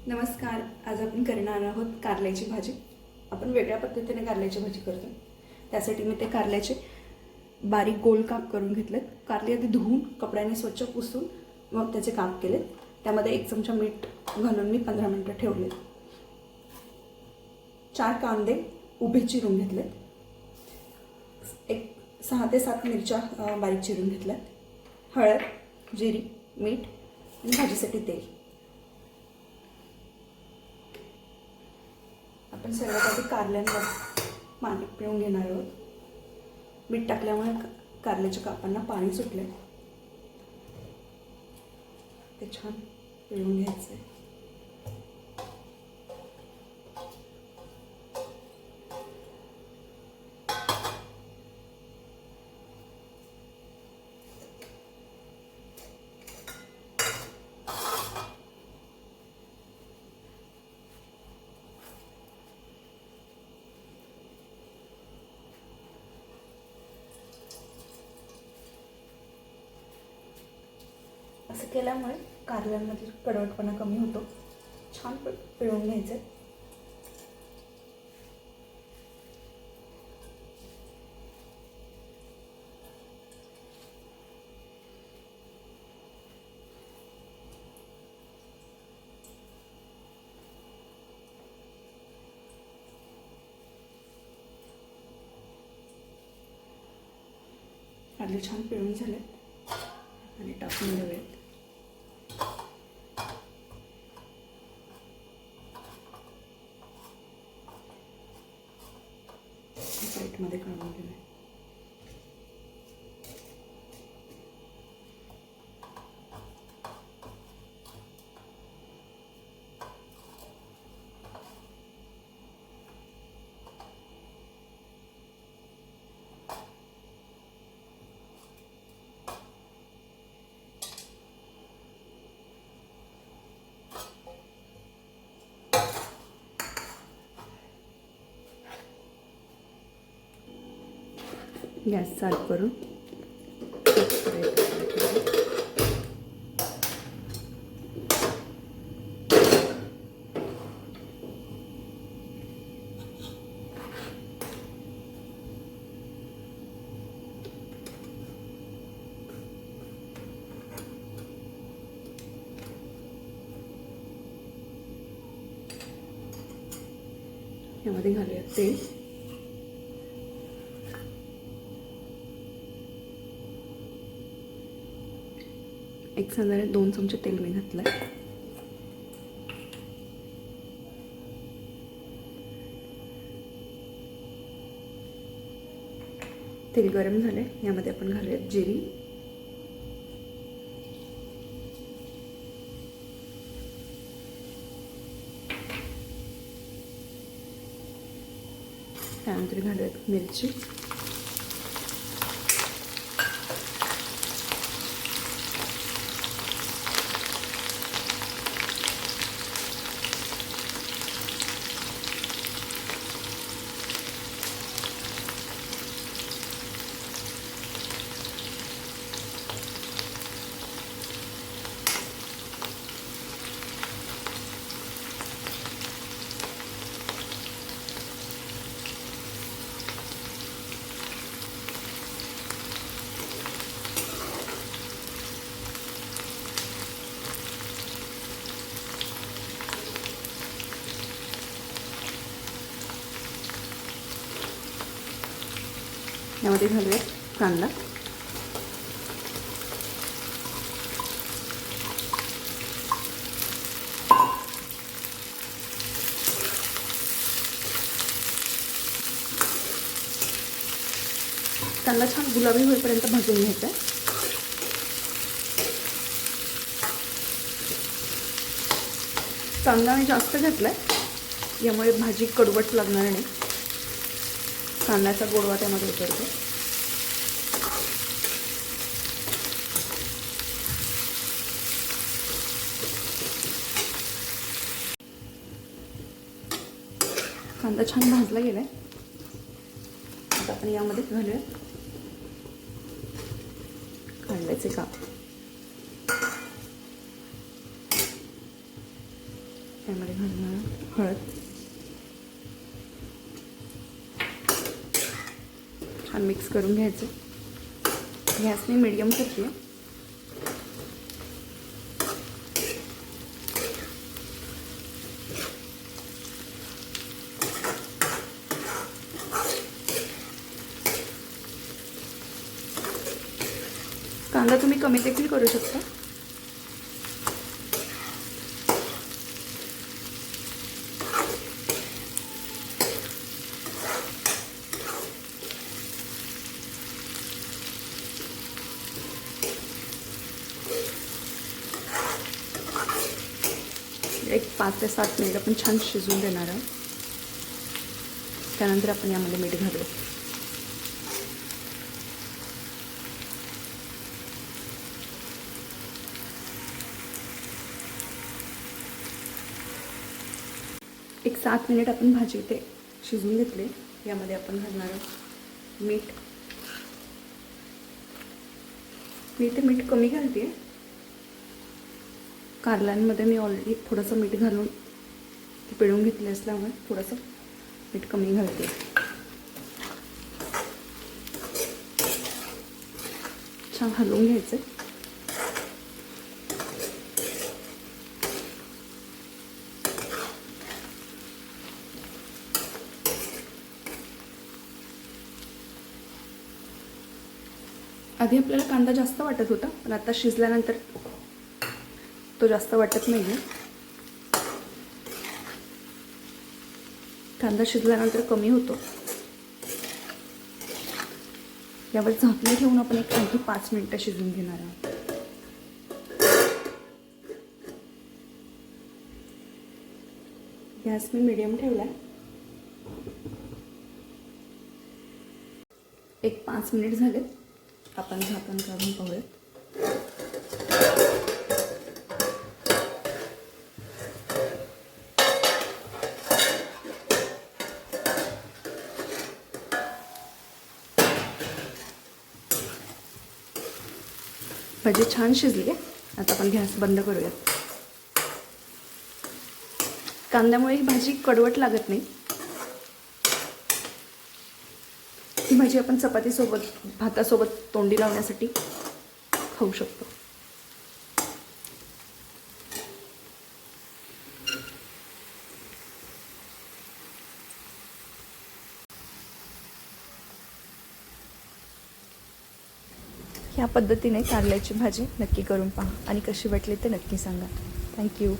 नमस्कार. आज आपण करणार आहोत कारल्याची भाजी. आपण वेगळ्या पद्धतीने कारल्याची भाजी करतो. त्यासाठी मी ते कारल्याचे बारीक गोल काप करून घेतलेत. कारले आधी धुवून कपड्याने स्वच्छ पुसून मग त्याचे काप केलेत. त्यामध्ये 1 चमचा मीठ घालून मी 15 मिनिटं ठेवले. 4 कांदे उभे चिरून घेतलेत. 6 ते 7 मिरच्या बारीक चिरून घेतल्यात. हळद, जिरी, मीठ आणि भाजीसाठी तेल. आपण सर्वात आधी कारल्यांवर पाणी पिळून घेणार आहोत. मीठ टाकल्यामुळे कारल्याच्या कापांना पाणी सुटले. ते छान पिळून घ्यायचे. असं केल्यामुळे कारल्यांमधील कडवटपणा कमी होतो. छान पिळून घ्यायचे. कारले छान पिळून झाले आणि टाकून देऊयात. प्लेटमध्ये काढून घेऊया. गॅस चालू करून यामध्ये घालूया तेल. एक साधारण 2 चमचे तेल मी घातलं. तेल गरम झाले. यामध्ये आपण घालूयात जिरी, त्यानंतर घालूयात मिरची, यामध्ये घालूयात कांदा, कांदा छान गुलाबी होईपर्यंत भाजून घ्यायचा. कांदा मी जास्त घातलाय, यामुळे भाजी कडवट लागणार नाही. कांद्याचा गोडवा त्यामध्ये उतरतो. कांदा छान भाजला गेलाय. आता आपण यामध्ये घालूया कांद्याचे काप. त्यामध्ये घालणार हळद. छान मिक्स करून घ्यायचं. गॅस मी मीडियम करते. कांदा तुम्ही कमी देखील करू शकता. एक 5 ते 7 मिनिट आपण छान शिजवून देणार आहोत. त्यानंतर आपण यामध्ये मीठ घालू. एक 7 मिनिट आपण भाजी इथे शिजवून घेतले. यामध्ये आपण घालणार आहोत मीठ. मी इथे मीठ कमी घालते. कारल्यांमध्ये मी ऑलरेडी थोडंसं मीठ घालून ते पिळून घेतले असल्यामुळे थोडंसं मीठ कमी घालते. छान हलवून घ्यायचं. आधी आपल्याला कांदा जास्त वाटत होता, पण आता शिजल्यानंतर तो जास्त वाटत नाही आहे. कांदा शिजल्यानंतर कमी होतो. यावर झाकण ठेवून आपण एक आणखी 5 मिनिटं शिजवून घेणार आहोत. गॅस मी मीडियम ठेवलाय. एक 5 मिनिट झाले. आपण झाकण काढून पाहूयात. भाजी छान शिजली आहे. आता आपण गॅस बंद करूयात. कांद्यामुळे ही भाजी कडवट लागत नाही. ही भाजी आपण चपातीसोबत, भातासोबत तोंडी लावण्यासाठी खाऊ शकतो. ह्या पद्धतीने कारल्याची भाजी नक्की करून पहा आणि कशी वाटली ते नक्की सांगा. थँक्यू.